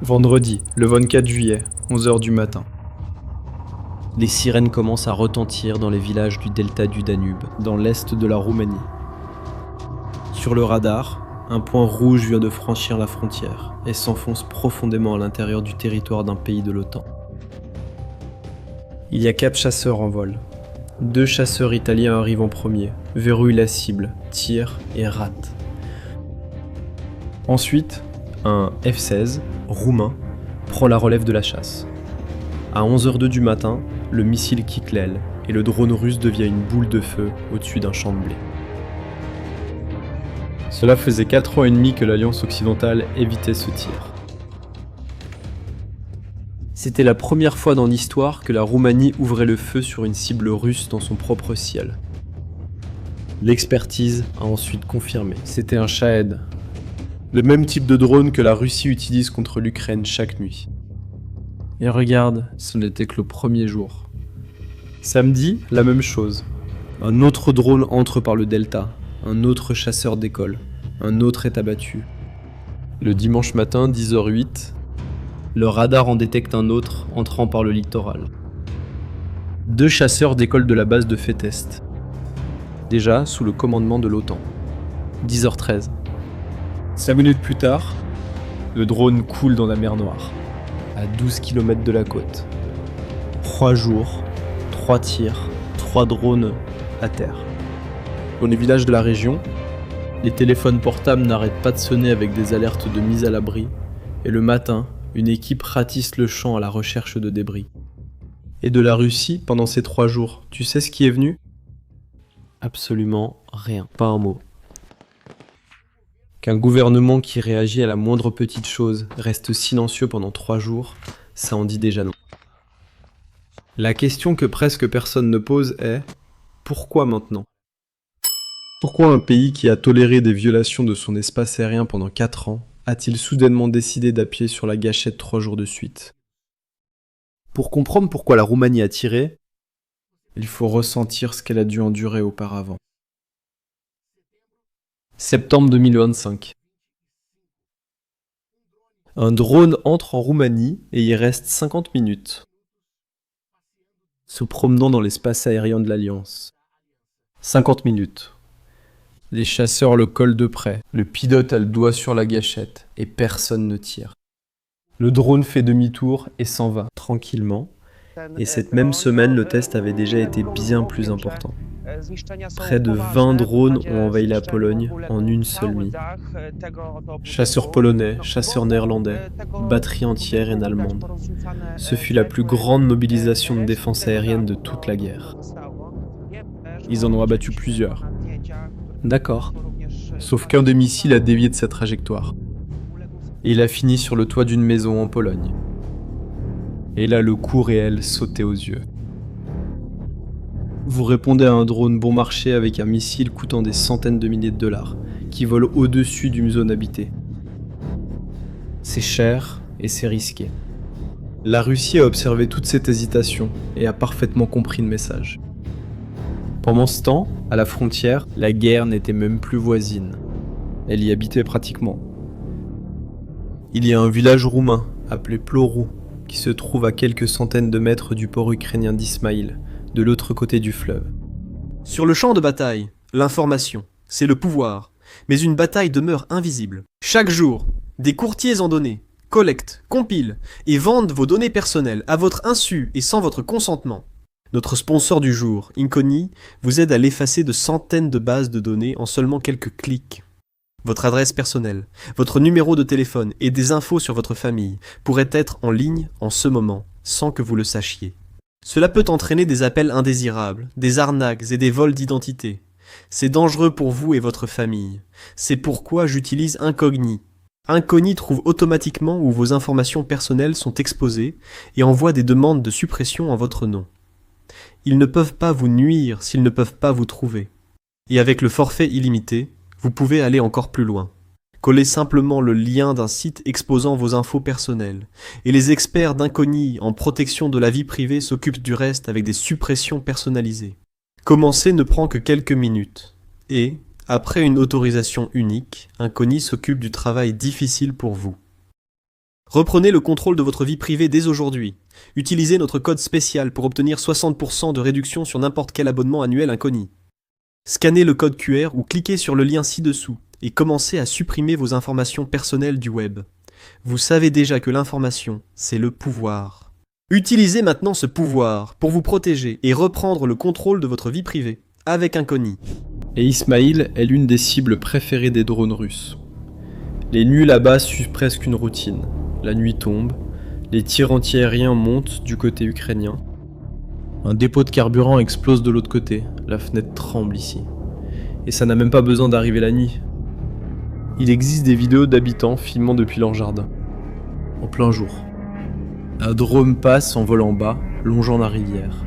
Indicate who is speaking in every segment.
Speaker 1: Vendredi, le 24 juillet, 11 h du matin.
Speaker 2: Les sirènes commencent à retentir dans les villages du delta du Danube, dans l'est de la Roumanie. Sur le radar, un point rouge vient de franchir la frontière et s'enfonce profondément à l'intérieur du territoire d'un pays de l'OTAN. Il y a 4 chasseurs en vol. 2 chasseurs italiens arrivent en premier, verrouillent la cible, tirent et ratent. Ensuite, un F-16, roumain, prend la relève de la chasse. À 11h02 du matin, le missile quitte l'aile et le drone russe devient une boule de feu au-dessus d'un champ de blé.
Speaker 1: Cela faisait 4 ans et demi que l'Alliance occidentale évitait ce tir.
Speaker 2: C'était la première fois dans l'histoire que la Roumanie ouvrait le feu sur une cible russe dans son propre ciel. L'expertise a ensuite confirmé.
Speaker 1: C'était un Shahed, le même type de drone que la Russie utilise contre l'Ukraine chaque nuit.
Speaker 2: Et regarde, ce n'était que le premier jour.
Speaker 1: Samedi, la même chose.
Speaker 2: Un autre drone entre par le delta, un autre chasseur décolle, un autre est abattu.
Speaker 1: Le dimanche matin, 10h08,
Speaker 2: le radar en détecte un autre entrant par le littoral. 2 chasseurs décollent de la base de Fétest, déjà sous le commandement de l'OTAN. 10h13.
Speaker 1: 5 minutes plus tard, le drone coule dans la mer Noire,
Speaker 2: à 12 km de la côte. 3 jours, 3 tirs, 3 drones à terre.
Speaker 1: Dans les villages de la région, les téléphones portables n'arrêtent pas de sonner avec des alertes de mise à l'abri, et le matin, une équipe ratisse le champ à la recherche de débris. Et de la Russie, pendant ces 3 jours, tu sais ce qui est venu ?
Speaker 2: Absolument rien, pas un mot. Qu'un gouvernement qui réagit à la moindre petite chose reste silencieux pendant 3 jours, ça en dit déjà long.
Speaker 1: La question que presque personne ne pose est « Pourquoi maintenant ?» Pourquoi un pays qui a toléré des violations de son espace aérien pendant 4 ans a-t-il soudainement décidé d'appuyer sur la gâchette 3 jours de suite ?
Speaker 2: Pour comprendre pourquoi la Roumanie a tiré,
Speaker 1: il faut ressentir ce qu'elle a dû endurer auparavant.
Speaker 2: Septembre 2025. Un drone entre en Roumanie et y reste 50 minutes, se promenant dans l'espace aérien de l'Alliance. 50 minutes.
Speaker 1: Les chasseurs le collent de près, le pilote a le doigt sur la gâchette et personne ne tire. Le drone fait demi-tour et s'en va,
Speaker 2: tranquillement, et cette même semaine, le test avait déjà été bien plus important. Près de 20 drones ont envahi la Pologne en une seule nuit.
Speaker 1: Chasseurs polonais, chasseurs néerlandais, batterie entière et allemande.
Speaker 2: Ce fut la plus grande mobilisation de défense aérienne de toute la guerre.
Speaker 1: Ils en ont abattu plusieurs.
Speaker 2: D'accord.
Speaker 1: Sauf qu'un des missiles a dévié de sa trajectoire. Et il a fini sur le toit d'une maison en Pologne. Et là, le coup réel sautait aux yeux. Vous répondez à un drone bon marché avec un missile coûtant des centaines de milliers de dollars, qui vole au-dessus d'une zone habitée. C'est cher et c'est risqué. La Russie a observé toute cette hésitation et a parfaitement compris le message. Pendant ce temps, à la frontière, la guerre n'était même plus voisine. Elle y habitait pratiquement. Il y a un village roumain, appelé Ploru, qui se trouve à quelques centaines de mètres du port ukrainien d'Ismaïl, de l'autre côté du fleuve.
Speaker 3: Sur le champ de bataille, l'information, c'est le pouvoir, mais une bataille demeure invisible. Chaque jour, des courtiers en données collectent, compilent et vendent vos données personnelles à votre insu et sans votre consentement. Notre sponsor du jour, Inconi, vous aide à l'effacer de centaines de bases de données en seulement quelques clics. Votre adresse personnelle, votre numéro de téléphone et des infos sur votre famille pourraient être en ligne en ce moment, sans que vous le sachiez. Cela peut entraîner des appels indésirables, des arnaques et des vols d'identité. C'est dangereux pour vous et votre famille. C'est pourquoi j'utilise Incogni. Incogni trouve automatiquement où vos informations personnelles sont exposées et envoie des demandes de suppression en votre nom. Ils ne peuvent pas vous nuire s'ils ne peuvent pas vous trouver. Et avec le forfait illimité, vous pouvez aller encore plus loin. Collez simplement le lien d'un site exposant vos infos personnelles, et les experts d'Incogni en protection de la vie privée s'occupent du reste avec des suppressions personnalisées. Commencer ne prend que quelques minutes, et, après une autorisation unique, Incogni s'occupe du travail difficile pour vous. Reprenez le contrôle de votre vie privée dès aujourd'hui. Utilisez notre code spécial pour obtenir 60% de réduction sur n'importe quel abonnement annuel Incogni. Scannez le code QR ou cliquez sur le lien ci-dessous et commencez à supprimer vos informations personnelles du web. Vous savez déjà que l'information, c'est le pouvoir. Utilisez maintenant ce pouvoir pour vous protéger et reprendre le contrôle de votre vie privée avec Incogni.
Speaker 2: Et Ismail est l'une des cibles préférées des drones russes. Les nuits là-bas suivent presque une routine. La nuit tombe, les tirs antiaériens montent du côté ukrainien. Un dépôt de carburant explose de l'autre côté, la fenêtre tremble ici. Et ça n'a même pas besoin d'arriver la nuit. Il existe des vidéos d'habitants filmant depuis leur jardin, en plein jour. Un drone passe en volant bas, longeant la rivière.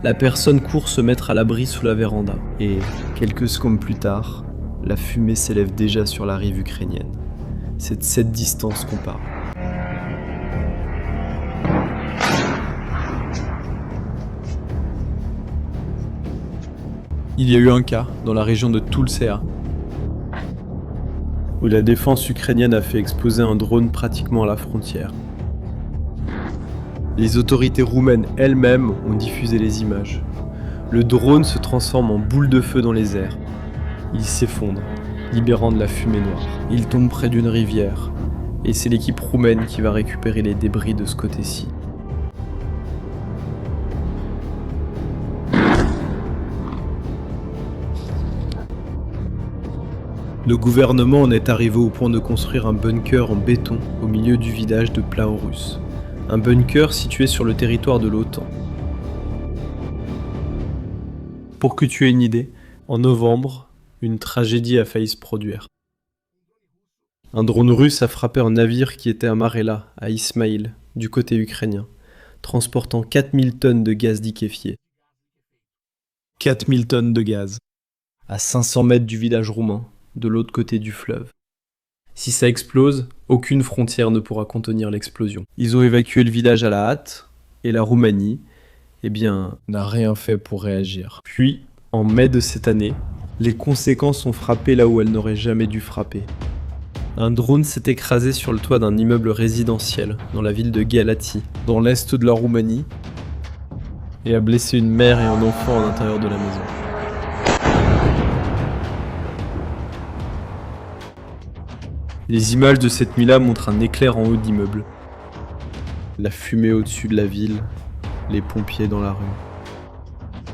Speaker 2: La personne court se mettre à l'abri sous la véranda. Et, quelques secondes plus tard, la fumée s'élève déjà sur la rive ukrainienne. C'est de cette distance qu'on parle. Il y a eu un cas dans la région de Tulcea, où la défense ukrainienne a fait exploser un drone pratiquement à la frontière. Les autorités roumaines elles-mêmes ont diffusé les images. Le drone se transforme en boule de feu dans les airs. Il s'effondre, libérant de la fumée noire. Il tombe près d'une rivière, et c'est l'équipe roumaine qui va récupérer les débris de ce côté-ci. Le gouvernement en est arrivé au point de construire un bunker en béton au milieu du village de Plaorus. Un bunker situé sur le territoire de l'OTAN. Pour que tu aies une idée, en novembre, une tragédie a failli se produire. Un drone russe a frappé un navire qui était amarré là, à Ismail, du côté ukrainien, transportant 4000 tonnes de gaz liquéfié. 4000 tonnes de gaz, à 500 mètres du village roumain, de l'autre côté du fleuve. Si ça explose, aucune frontière ne pourra contenir l'explosion. Ils ont évacué le village à la hâte, et la Roumanie, n'a rien fait pour réagir. Puis, en mai de cette année, les conséquences ont frappé là où elles n'auraient jamais dû frapper. Un drone s'est écrasé sur le toit d'un immeuble résidentiel, dans la ville de Galati, dans l'est de la Roumanie, et a blessé une mère et un enfant à l'intérieur de la maison. Les images de cette nuit-là montrent un éclair en haut d'immeuble. La fumée au-dessus de la ville, les pompiers dans la rue.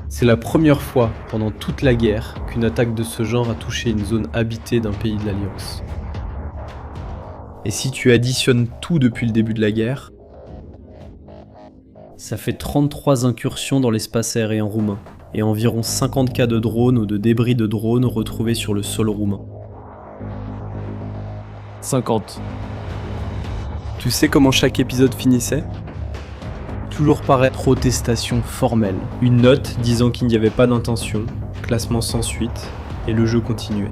Speaker 2: C'est la première fois pendant toute la guerre qu'une attaque de ce genre a touché une zone habitée d'un pays de l'Alliance. Et si tu additionnes tout depuis le début de la guerre, ça fait 33 incursions dans l'espace aérien roumain et environ 50 cas de drones ou de débris de drones retrouvés sur le sol roumain. 50. Tu sais comment chaque épisode finissait ? Toujours par protestation formelle. Une note disant qu'il n'y avait pas d'intention, classement sans suite, et le jeu continuait.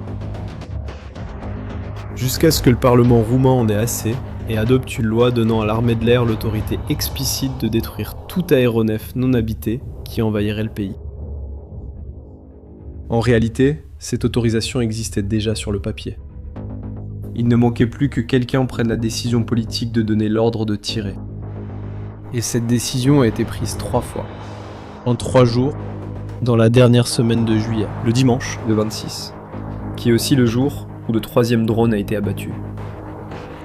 Speaker 2: Jusqu'à ce que le Parlement roumain en ait assez et adopte une loi donnant à l'armée de l'air l'autorité explicite de détruire tout aéronef non habité qui envahirait le pays. En réalité, cette autorisation existait déjà sur le papier. Il ne manquait plus que quelqu'un prenne la décision politique de donner l'ordre de tirer. Et cette décision a été prise 3 fois. En 3 jours, dans la dernière semaine de juillet, le dimanche, le 26, qui est aussi le jour où le 3e drone a été abattu.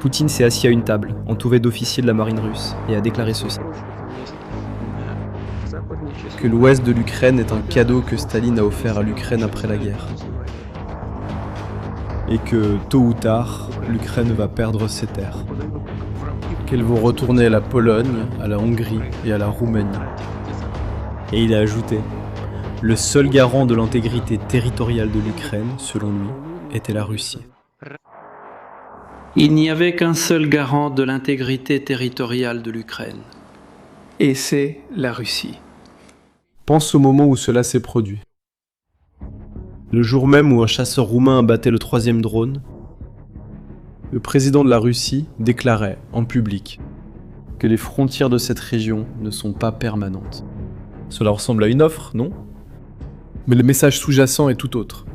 Speaker 2: Poutine s'est assis à une table, entouré d'officiers de la marine russe, et a déclaré ceci. Que l'ouest de l'Ukraine est un cadeau que Staline a offert à l'Ukraine après la guerre. Et que, tôt ou tard, l'Ukraine va perdre ses terres. Qu'elles vont retourner à la Pologne, à la Hongrie et à la Roumanie. Et il a ajouté, le seul garant de l'intégrité territoriale de l'Ukraine, selon lui, était la Russie.
Speaker 4: Il n'y avait qu'un seul garant de l'intégrité territoriale de l'Ukraine. Et c'est la Russie.
Speaker 2: Pense au moment où cela s'est produit. Le jour même où un chasseur roumain abattait le 3e drone, le président de la Russie déclarait en public que les frontières de cette région ne sont pas permanentes. Cela ressemble à une offre, non ? Mais le message sous-jacent est tout autre.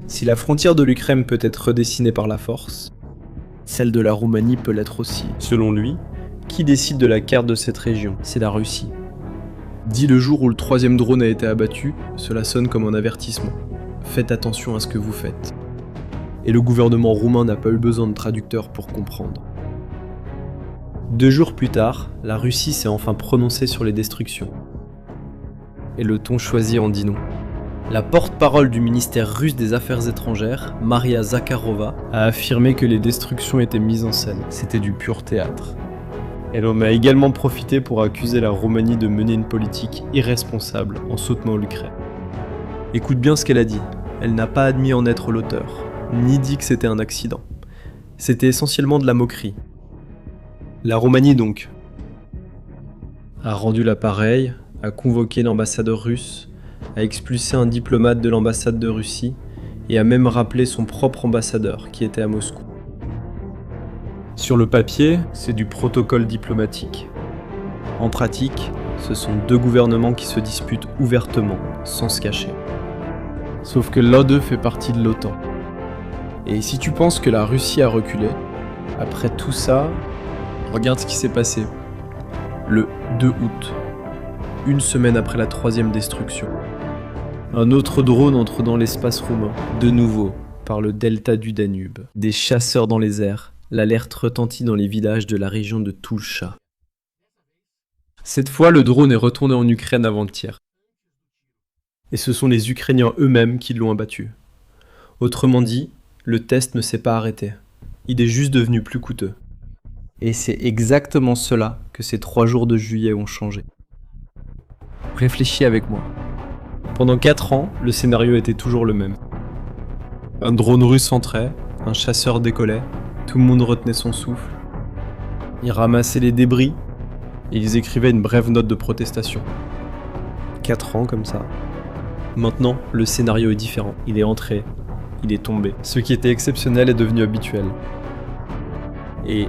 Speaker 2: Si la frontière de l'Ukraine peut être redessinée par la force, Celle de la Roumanie peut l'être aussi.
Speaker 1: Selon lui, qui décide de la carte de cette région?
Speaker 2: C'est la Russie.
Speaker 1: Dit le jour où le 3e drone a été abattu, cela sonne comme un avertissement. Faites attention à ce que vous faites. Et le gouvernement roumain n'a pas eu besoin de traducteur pour comprendre.
Speaker 2: 2 jours plus tard, la Russie s'est enfin prononcée sur les destructions. Et le ton choisi en dit non. La porte-parole du ministère russe des Affaires étrangères, Maria Zakharova, a affirmé que les destructions étaient mises en scène. C'était du pur théâtre. Elle en a également profité pour accuser la Roumanie de mener une politique irresponsable en soutenant l'Ukraine. Écoute bien ce qu'elle a dit. Elle n'a pas admis en être l'auteur, ni dit que c'était un accident. C'était essentiellement de la moquerie. La Roumanie donc a rendu l'appareil, a convoqué l'ambassadeur russe, a expulsé un diplomate de l'ambassade de Russie et a même rappelé son propre ambassadeur qui était à Moscou. Sur le papier, c'est du protocole diplomatique. En pratique, ce sont 2 gouvernements qui se disputent ouvertement, sans se cacher. Sauf que l'un d'eux fait partie de l'OTAN. Et si tu penses que la Russie a reculé, après tout ça, regarde ce qui s'est passé. Le 2 août, une semaine après la 3e destruction. Un autre drone entre dans l'espace roumain, de nouveau, par le delta du Danube. Des chasseurs dans les airs, l'alerte retentit dans les villages de la région de Tulcha. Cette fois, le drone est retourné en Ukraine avant-hier. Et ce sont les Ukrainiens eux-mêmes qui l'ont abattu. Autrement dit, le test ne s'est pas arrêté. Il est juste devenu plus coûteux. Et c'est exactement cela que ces 3 jours de juillet ont changé. Réfléchis avec moi. Pendant 4 ans, le scénario était toujours le même. Un drone russe entrait, un chasseur décollait, tout le monde retenait son souffle. Ils ramassaient les débris et ils écrivaient une brève note de protestation. 4 ans comme ça. Maintenant, le scénario est différent. Il est entré, il est tombé. Ce qui était exceptionnel est devenu habituel. Et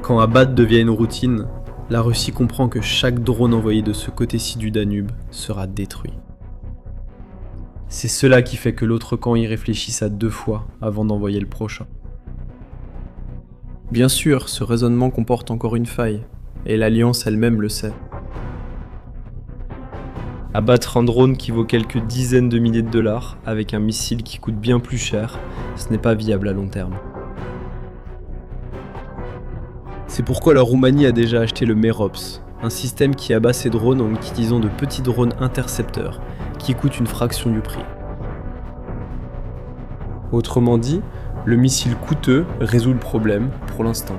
Speaker 2: quand abattre devient une routine, la Russie comprend que chaque drone envoyé de ce côté-ci du Danube sera détruit. C'est cela qui fait que l'autre camp y réfléchisse à 2 fois avant d'envoyer le prochain. Bien sûr, ce raisonnement comporte encore une faille, et l'Alliance elle-même le sait. Abattre un drone qui vaut quelques dizaines de milliers de dollars avec un missile qui coûte bien plus cher, ce n'est pas viable à long terme. C'est pourquoi la Roumanie a déjà acheté le Merops, un système qui abat ses drones en utilisant de petits drones intercepteurs, qui coûtent une fraction du prix. Autrement dit, le missile coûteux résout le problème pour l'instant.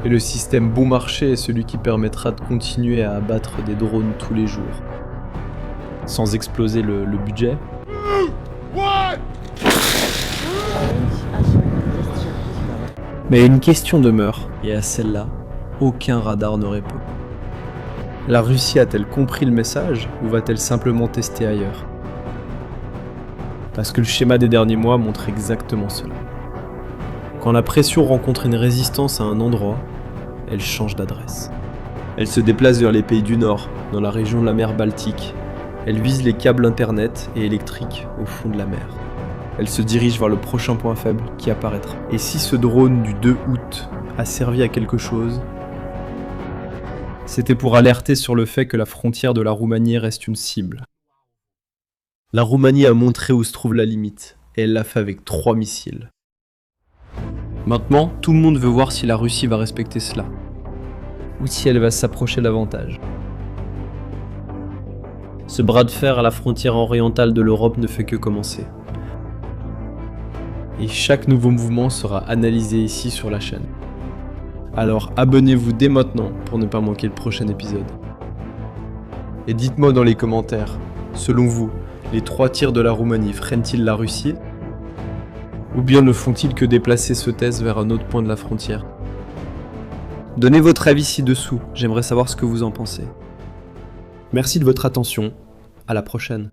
Speaker 2: Et le système bon marché est celui qui permettra de continuer à abattre des drones tous les jours. Sans exploser le budget. Mais une question demeure, et à celle-là, aucun radar ne répond. La Russie a-t-elle compris le message ou va-t-elle simplement tester ailleurs? Parce que le schéma des derniers mois montre exactement cela. Quand la pression rencontre une résistance à un endroit, elle change d'adresse. Elle se déplace vers les pays du Nord, dans la région de la mer Baltique. Elle vise les câbles internet et électriques au fond de la mer. Elle se dirige vers le prochain point faible qui apparaîtra. Et si ce drone du 2 août a servi à quelque chose, c'était pour alerter sur le fait que la frontière de la Roumanie reste une cible. La Roumanie a montré où se trouve la limite, et elle l'a fait avec 3 missiles. Maintenant, tout le monde veut voir si la Russie va respecter cela, ou si elle va s'approcher davantage. Ce bras de fer à la frontière orientale de l'Europe ne fait que commencer. Et chaque nouveau mouvement sera analysé ici sur la chaîne. Alors abonnez-vous dès maintenant pour ne pas manquer le prochain épisode. Et dites-moi dans les commentaires, selon vous, les 3 tirs de la Roumanie freinent-ils la Russie? Ou bien ne font-ils que déplacer ce test vers un autre point de la frontière? Donnez votre avis ci-dessous, j'aimerais savoir ce que vous en pensez. Merci de votre attention, à la prochaine.